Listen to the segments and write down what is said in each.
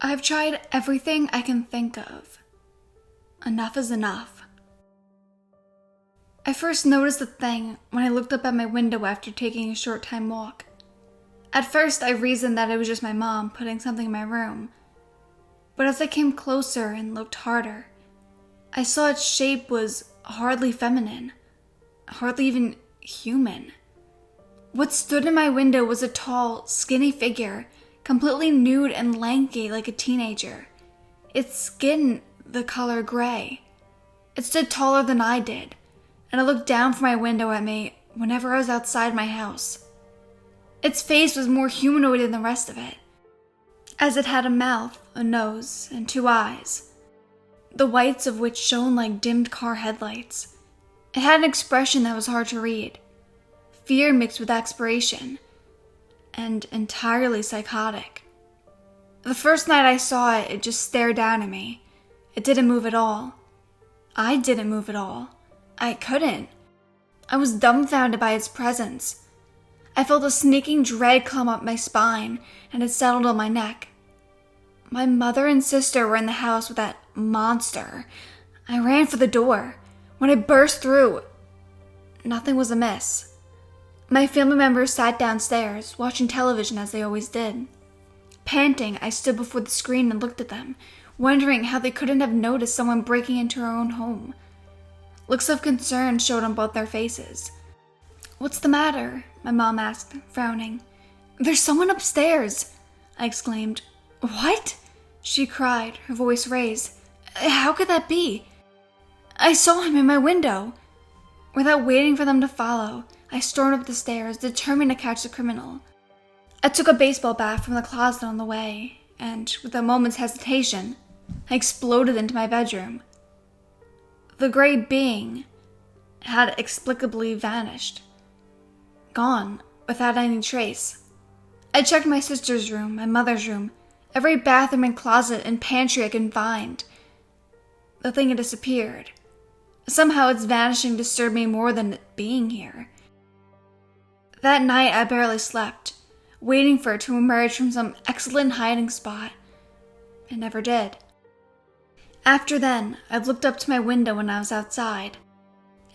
I've tried everything I can think of. Enough is enough. I first noticed the thing when I looked up at my window after taking a short time walk. At first, I reasoned that it was just my mom putting something in my room. But as I came closer and looked harder, I saw its shape was hardly feminine, hardly even human. What stood in my window was a tall, skinny figure, completely nude and lanky like a teenager. Its skin the color gray. It stood taller than I did, and it looked down from my window at me whenever I was outside my house. Its face was more humanoid than the rest of it, as it had a mouth, a nose, and 2 eyes, the whites of which shone like dimmed car headlights. It had an expression that was hard to read, fear mixed with aspiration, and entirely psychotic. The first night I saw it, it just stared down at me. It didn't move at all. I didn't move at all. I couldn't. I was dumbfounded by its presence. I felt a sneaking dread climb up my spine, and it settled on my neck. My mother and sister were in the house with that monster. I ran for the door. When I burst through, nothing was amiss. My family members sat downstairs, watching television as they always did. Panting, I stood before the screen and looked at them, wondering how they couldn't have noticed someone breaking into our own home. Looks of concern showed on both their faces. "What's the matter?" my mom asked, frowning. "There's someone upstairs," I exclaimed. "What?" she cried, her voice raised. "How could that be? I saw him in my window." Without waiting for them to follow, I stormed up the stairs, determined to catch the criminal. I took a baseball bat from the closet on the way, and, with a moment's hesitation, I exploded into my bedroom. The gray being had inexplicably vanished. Gone, without any trace. I checked my sister's room, my mother's room, every bathroom and closet and pantry I could find. The thing had disappeared. Somehow its vanishing disturbed me more than it being here. That night I barely slept, waiting for it to emerge from some excellent hiding spot. It never did. After then, I've looked up to my window when I was outside,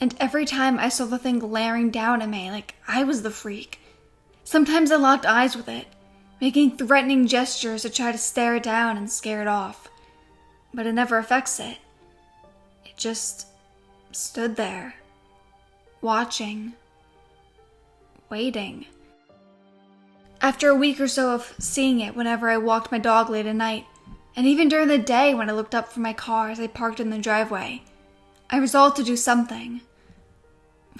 and every time I saw the thing glaring down at me like I was the freak. Sometimes I locked eyes with it, making threatening gestures to try to stare it down and scare it off. But it never affects it. It just stood there, watching, waiting. After a week or so of seeing it whenever I walked my dog late at night, and even during the day when I looked up from my car as I parked in the driveway, I resolved to do something.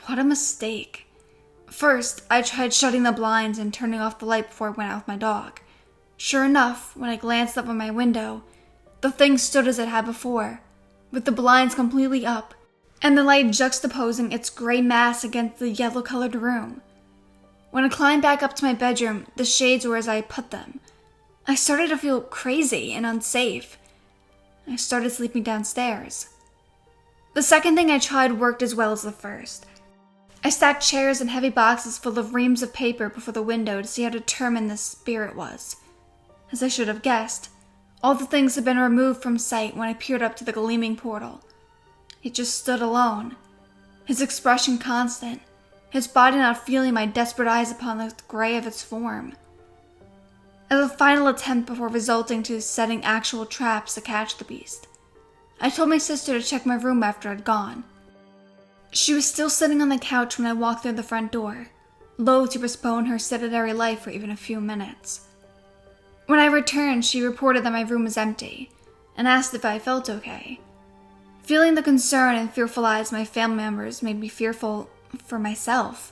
What a mistake. First, I tried shutting the blinds and turning off the light before I went out with my dog. Sure enough, when I glanced up at my window, the thing stood as it had before, with the blinds completely up, and the light juxtaposing its gray mass against the yellow-colored room. When I climbed back up to my bedroom, the shades were as I put them. I started to feel crazy and unsafe. I started sleeping downstairs. The second thing I tried worked as well as the first. I stacked chairs and heavy boxes full of reams of paper before the window to see how determined this spirit was. As I should have guessed, all the things had been removed from sight when I peered up to the gleaming portal. It just stood alone, his expression constant, his body not feeling my desperate eyes upon the gray of its form. As a final attempt before resulting to setting actual traps to catch the beast, I told my sister to check my room after I'd gone. She was still sitting on the couch when I walked through the front door, loath to postpone her sedentary life for even a few minutes. When I returned, she reported that my room was empty, and asked if I felt okay. Feeling the concern and fearful eyes of my family members made me fearful for myself.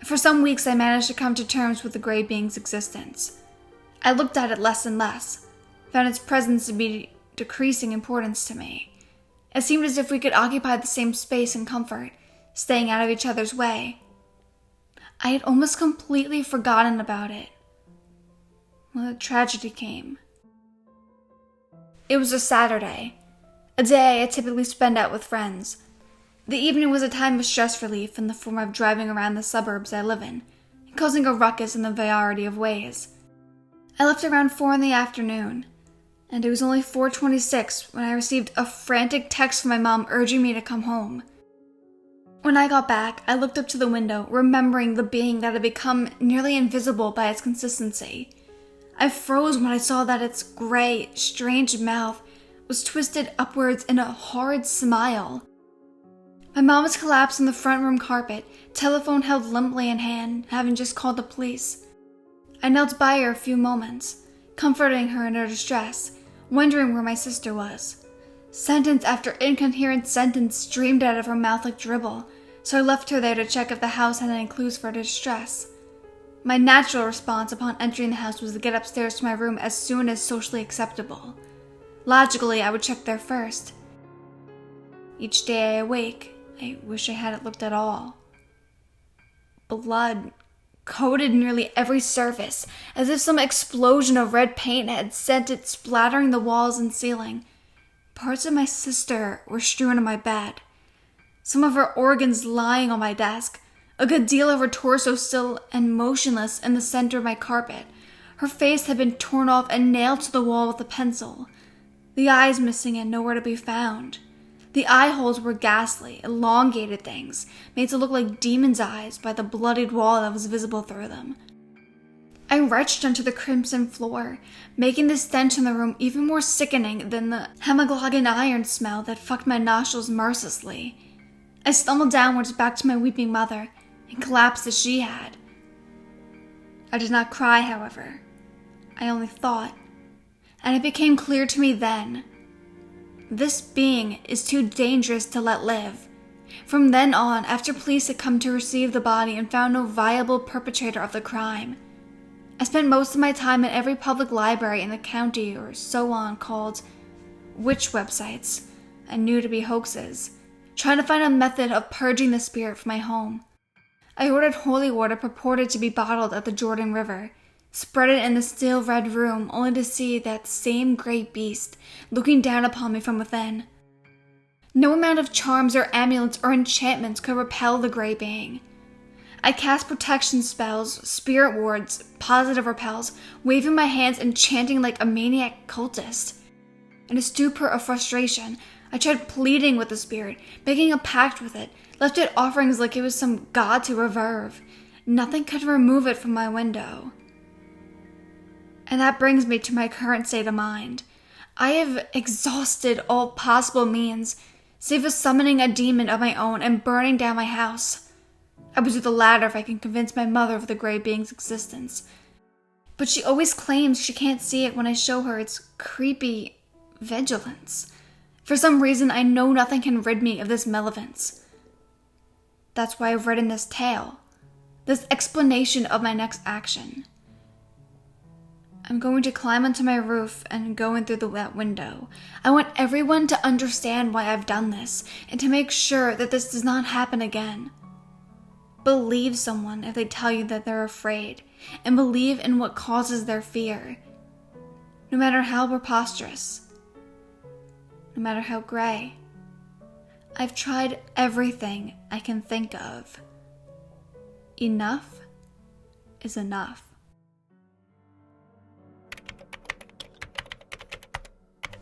For some weeks I managed to come to terms with the gray being's existence. I looked at it less and less, found its presence to be decreasing importance to me. It seemed as if we could occupy the same space in comfort, staying out of each other's way. I had almost completely forgotten about it when the tragedy came. It was a Saturday, a day I typically spend out with friends. The evening was a time of stress relief in the form of driving around the suburbs I live in, and causing a ruckus in a variety of ways. I left around 4 in the afternoon, and it was only 4:26 when I received a frantic text from my mom urging me to come home. When I got back, I looked up to the window, remembering the being that had become nearly invisible by its consistency. I froze when I saw that its gray, strange mouth was twisted upwards in a horrid smile. My mom was collapsed on the front room carpet, telephone held limply in hand, having just called the police. I knelt by her a few moments, comforting her in her distress, wondering where my sister was. Sentence after incoherent sentence streamed out of her mouth like dribble, so I left her there to check if the house had any clues for her distress. My natural response upon entering the house was to get upstairs to my room as soon as socially acceptable. Logically, I would check there first. Each day I awake, I wish I hadn't looked at all. Blood coated nearly every surface, as if some explosion of red paint had sent it splattering the walls and ceiling. Parts of my sister were strewn on my bed, some of her organs lying on my desk, a good deal of her torso still and motionless in the center of my carpet. Her face had been torn off and nailed to the wall with a pencil, the eyes missing and nowhere to be found. The eye holes were ghastly, elongated things, made to look like demon's eyes by the bloodied wall that was visible through them. I retched onto the crimson floor, making the stench in the room even more sickening than the hemoglobin iron smell that fucked my nostrils mercilessly. I stumbled downwards back to my weeping mother, and collapsed as she had. I did not cry, however. I only thought, and it became clear to me then, this being is too dangerous to let live. From then on, after police had come to receive the body and found no viable perpetrator of the crime, I spent most of my time in every public library in the county or so on called witch websites I knew to be hoaxes, trying to find a method of purging the spirit from my home. I ordered holy water purported to be bottled at the Jordan River, spread it in the still red room, only to see that same great beast looking down upon me from within. No amount of charms or amulets or enchantments could repel the gray being. I cast protection spells, spirit wards, positive repels, waving my hands and chanting like a maniac cultist. In a stupor of frustration, I tried pleading with the spirit, making a pact with it, left it offerings like it was some god to reverve. Nothing could remove it from my window. And that brings me to my current state of mind. I have exhausted all possible means, save for summoning a demon of my own and burning down my house. I would do the latter if I can convince my mother of the gray being's existence. But she always claims she can't see it when I show her its creepy vigilance. For some reason, I know nothing can rid me of this malevolence. That's why I've written this tale, this explanation of my next action. I'm going to climb onto my roof and go in through that window. I want everyone to understand why I've done this and to make sure that this does not happen again. Believe someone if they tell you that they're afraid, and believe in what causes their fear, no matter how preposterous, no matter how gray. I've tried everything I can think of. Enough is enough.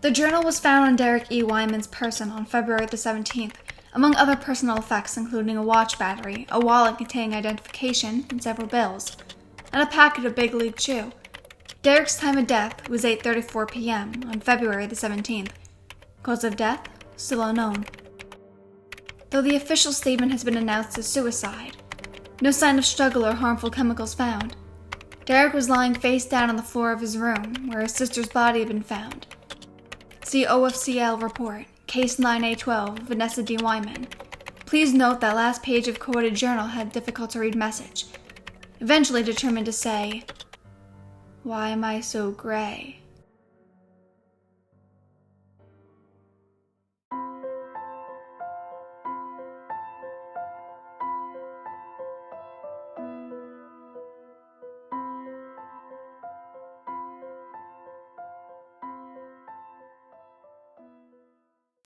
The journal was found on Derek E. Wyman's person on February the 17th, among other personal effects including a watch battery, a wallet containing identification and several bills, and a packet of Big League Chew. Derek's time of death was 8:34 p.m. on February the 17th. Cause of death still unknown. Though the official statement has been announced as suicide, no sign of struggle or harmful chemicals found. Derek was lying face down on the floor of his room, where his sister's body had been found. See OFCL report, Case 9A12, Vanessa D. Wyman. Please note that last page of quoted journal had difficult-to-read message. Eventually determined to say, "Why am I so gray?"